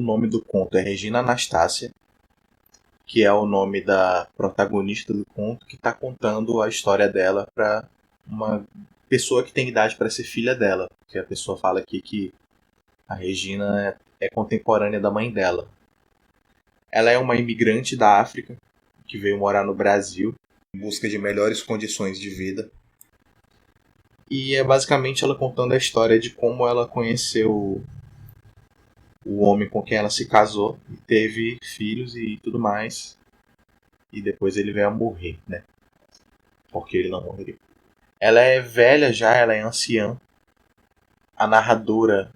nome do conto é Regina Anastácia, que é o nome da protagonista do conto, que está contando a história dela para uma pessoa que tem idade para ser filha dela. Que a pessoa fala aqui que a Regina é contemporânea da mãe dela. Ela é uma imigrante da África que veio morar no Brasil em busca de melhores condições de vida. E é basicamente ela contando a história de como ela conheceu o homem com quem ela se casou e teve filhos e tudo mais. E depois ele veio a morrer, né? Porque ele não morreria. Ela é velha já, ela é anciã. A narradora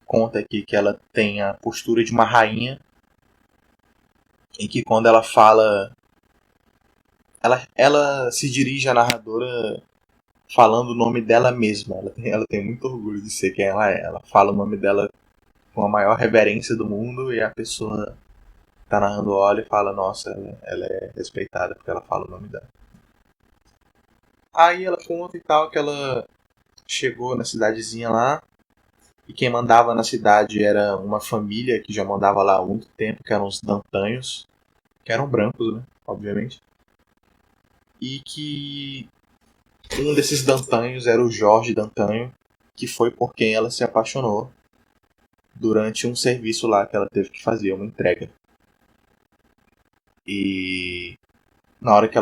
conta aqui que ela tem a postura de uma rainha. E que quando ela fala... Ela se dirige à narradora falando o nome dela mesma. Ela tem muito orgulho de ser quem ela é. Ela fala o nome dela com a maior reverência do mundo e a pessoa tá narrando olha e fala, nossa, ela é respeitada porque ela fala o nome dela. Aí ela conta e tal que ela chegou na cidadezinha lá e quem mandava na cidade era uma família que já mandava lá há muito tempo, que eram os Dantanhos, que eram brancos, né, obviamente. E que um desses Dantanhos era o Jorge Dantanho, que foi por quem ela se apaixonou durante um serviço lá que ela teve que fazer, uma entrega. E na hora que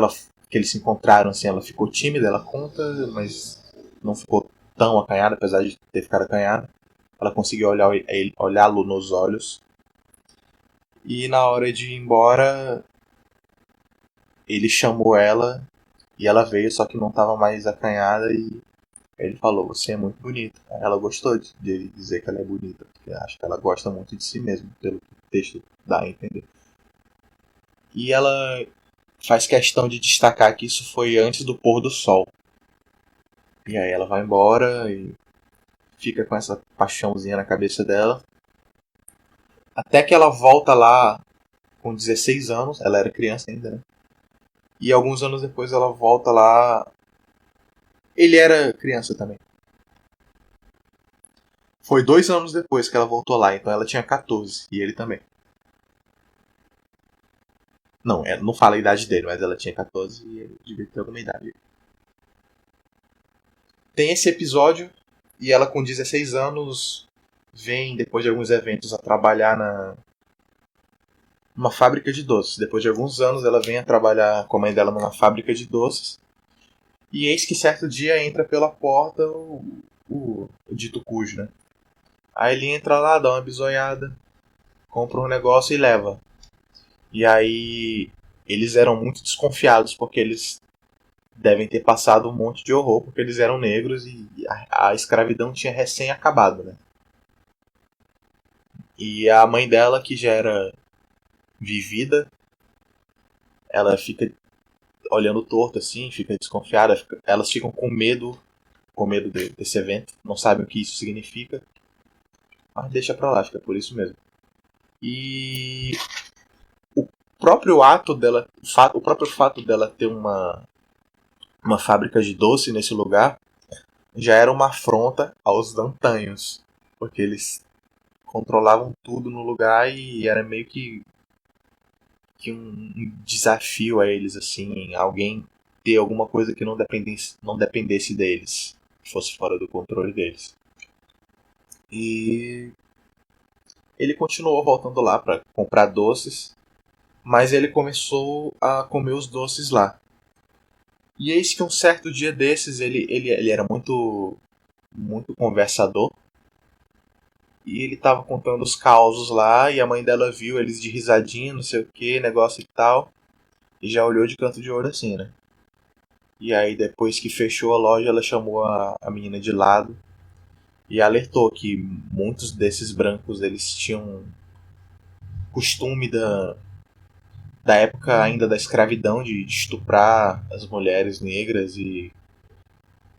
eles se encontraram, assim, ela ficou tímida, ela conta, mas não ficou tão acanhada, apesar de ter ficado acanhada. Ela conseguiu olhá-lo nos olhos. E na hora de ir embora, ele chamou ela e ela veio, só que não estava mais acanhada e ele falou, você é muito bonita. Ela gostou de dizer que ela é bonita, porque acho que ela gosta muito de si mesma, pelo que o texto dá a entender. E ela faz questão de destacar que isso foi antes do pôr do sol. E aí ela vai embora e fica com essa paixãozinha na cabeça dela. Até que ela volta lá com 16 anos, ela era criança ainda, né? E alguns anos depois ela volta lá. Ele era criança também. Foi 2 anos depois que ela voltou lá, então ela tinha 14 e ele também. Não, não fala a idade dele, mas ela tinha 14 e ele devia ter alguma idade. Tem esse episódio e ela com 16 anos vem, depois de alguns eventos, a trabalhar numa fábrica de doces. Depois de alguns anos ela vem a trabalhar com a mãe dela numa fábrica de doces. E eis que certo dia entra pela porta o dito cujo, né? Aí ele entra lá, dá uma bisoiada, compra um negócio e leva. E aí eles eram muito desconfiados porque eles devem ter passado um monte de horror porque eles eram negros e a escravidão tinha recém acabado, né? E a mãe dela, que já era vivida, ela fica olhando torto assim, fica desconfiada, elas ficam com medo desse evento, não sabem o que isso significa, mas deixa pra lá, fica por isso mesmo. E o próprio ato dela, o próprio fato dela ter uma fábrica de doce nesse lugar já era uma afronta aos Dantanhos, porque eles controlavam tudo no lugar e era meio que um desafio a eles, assim, alguém ter alguma coisa que não dependesse deles, fosse fora do controle deles. E ele continuou voltando lá para comprar doces, mas ele começou a comer os doces lá. E eis que um certo dia desses ele era muito conversador. E ele tava contando os causos lá e a mãe dela viu eles de risadinha, não sei o que, negócio e tal. E já olhou de canto de olho assim, né? E aí depois que fechou a loja, ela chamou a menina de lado e alertou que muitos desses brancos eles tinham costume da época ainda da escravidão de estuprar as mulheres negras e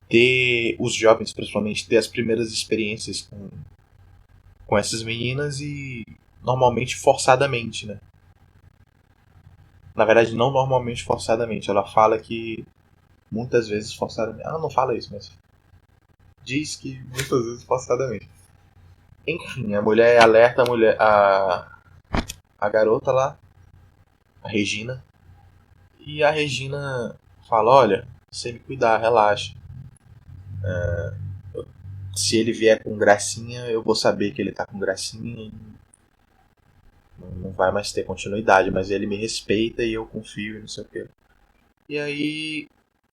ter os jovens principalmente ter as primeiras experiências com essas meninas e normalmente forçadamente, né? Na verdade, não normalmente forçadamente. Ela fala que muitas vezes forçadamente. Ela não fala isso, mas diz que muitas vezes forçadamente. Enfim, a mulher alerta a garota lá, a Regina. E a Regina fala, olha, se ele cuidar, relaxa. Se ele vier com gracinha, eu vou saber que ele tá com gracinha e não vai mais ter continuidade, mas ele me respeita e eu confio e não sei o que. E aí,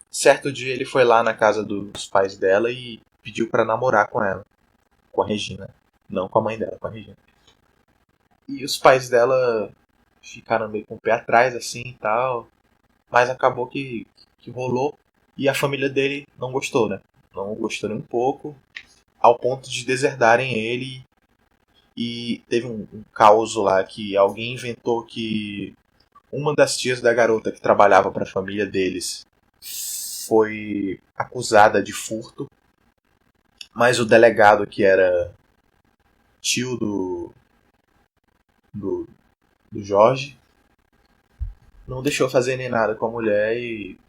certo dia ele foi lá na casa dos pais dela e pediu pra namorar com ela, com a Regina. Não com a mãe dela, com a Regina. E os pais dela ficaram meio com o pé atrás, assim e tal. Mas acabou que rolou. E a família dele não gostou, né? Não gostou nem um pouco. Ao ponto de deserdarem ele. E teve um caos lá que alguém inventou que uma das tias da garota que trabalhava para a família deles foi acusada de furto. Mas o delegado, que era tio do, do Jorge, não deixou fazer nem nada com a mulher e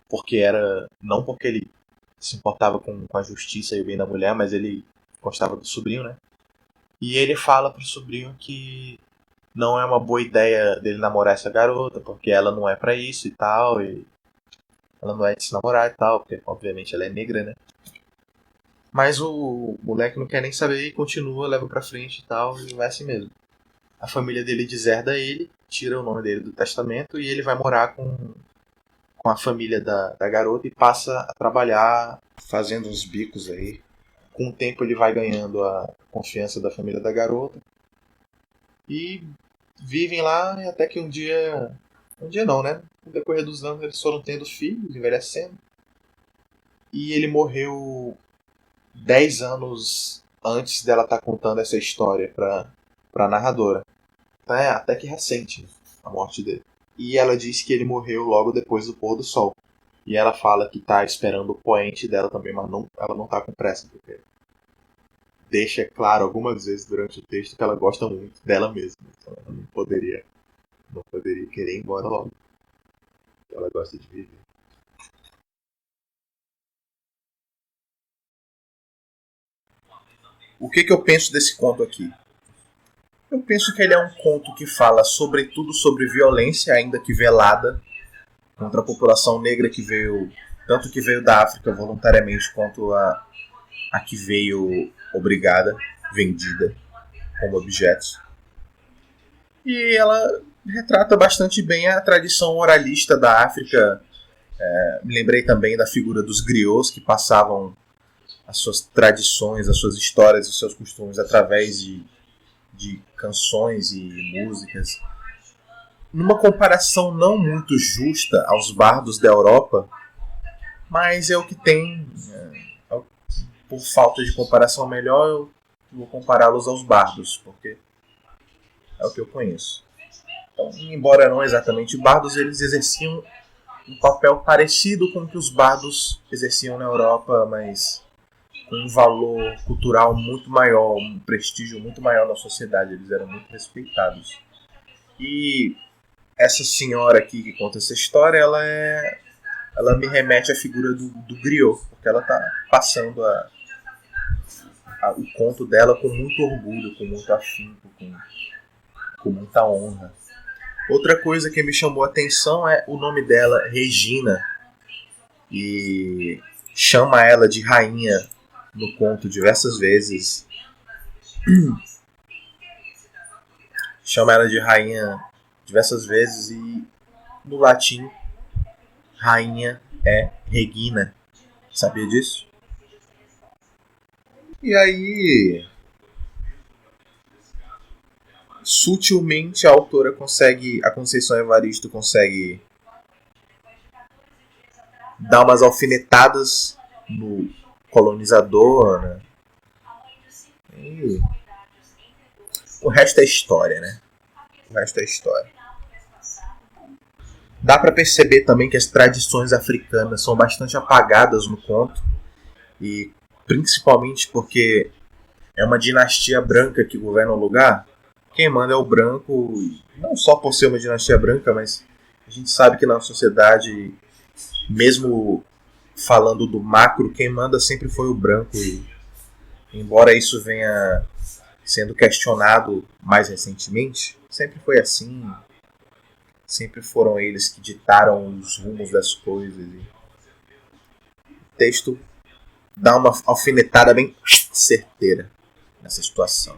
porque era não porque ele se importava com a justiça e o bem da mulher, mas ele gostava do sobrinho, né? E ele fala pro sobrinho que não é uma boa ideia dele namorar essa garota, porque ela não é pra isso e tal, e ela não é de se namorar e tal, porque obviamente ela é negra, né? Mas o moleque não quer nem saber e continua, leva pra frente e tal, e vai assim mesmo. A família dele deserda ele, tira o nome dele do testamento e ele vai morar com a família da garota e passa a trabalhar fazendo uns bicos aí. Com o tempo ele vai ganhando a confiança da família da garota e vivem lá até que um dia. Um dia não, né? No decorrer dos anos eles foram tendo filhos, envelhecendo. E ele morreu 10 anos antes dela estar contando essa história pra narradora. É até que recente a morte dele. E ela disse que ele morreu logo depois do pôr do sol. E ela fala que tá esperando o poente dela também, mas não, ela não tá com pressa, porque deixa claro algumas vezes durante o texto que ela gosta muito dela mesma. Então ela não poderia querer ir embora logo. Ela gosta de viver. O que eu penso desse conto aqui? Eu penso que ele é um conto que fala sobretudo sobre violência, ainda que velada, contra a população negra que veio, tanto que veio da África voluntariamente, quanto a que veio obrigada, vendida como objetos. E ela retrata bastante bem a tradição oralista da África. Me lembrei também da figura dos griots, que passavam as suas tradições, as suas histórias, os seus costumes através de canções e músicas. Numa comparação não muito justa aos bardos da Europa, mas é o que tem. Por falta de comparação melhor, eu vou compará-los aos bardos, porque é o que eu conheço. Então, embora não exatamente bardos, eles exerciam um papel parecido com o que os bardos exerciam na Europa, mas com um valor cultural muito maior, um prestígio muito maior na sociedade. Eles eram muito respeitados. E essa senhora aqui que conta essa história, ela me remete à figura do griot, porque ela está passando o conto dela com muito orgulho, com muito afinco, com muita honra. Outra coisa que me chamou a atenção é o nome dela, Regina, e chama ela de rainha no conto diversas vezes. Chama ela de rainha diversas vezes e no latim rainha é Regina. Sabia disso? E aí, sutilmente a autora consegue, a Conceição Evaristo consegue dar umas alfinetadas no colonizador, né? E o resto é história, né? O resto é história. Dá para perceber também que as tradições africanas são bastante apagadas no conto, e principalmente porque é uma dinastia branca que governa o lugar. Quem manda é o branco, não só por ser uma dinastia branca, mas a gente sabe que na sociedade, mesmo falando do macro, quem manda sempre foi o branco. E embora isso venha sendo questionado mais recentemente, sempre foi assim. Sempre foram eles que ditaram os rumos das coisas. E o texto dá uma alfinetada bem certeira nessa situação.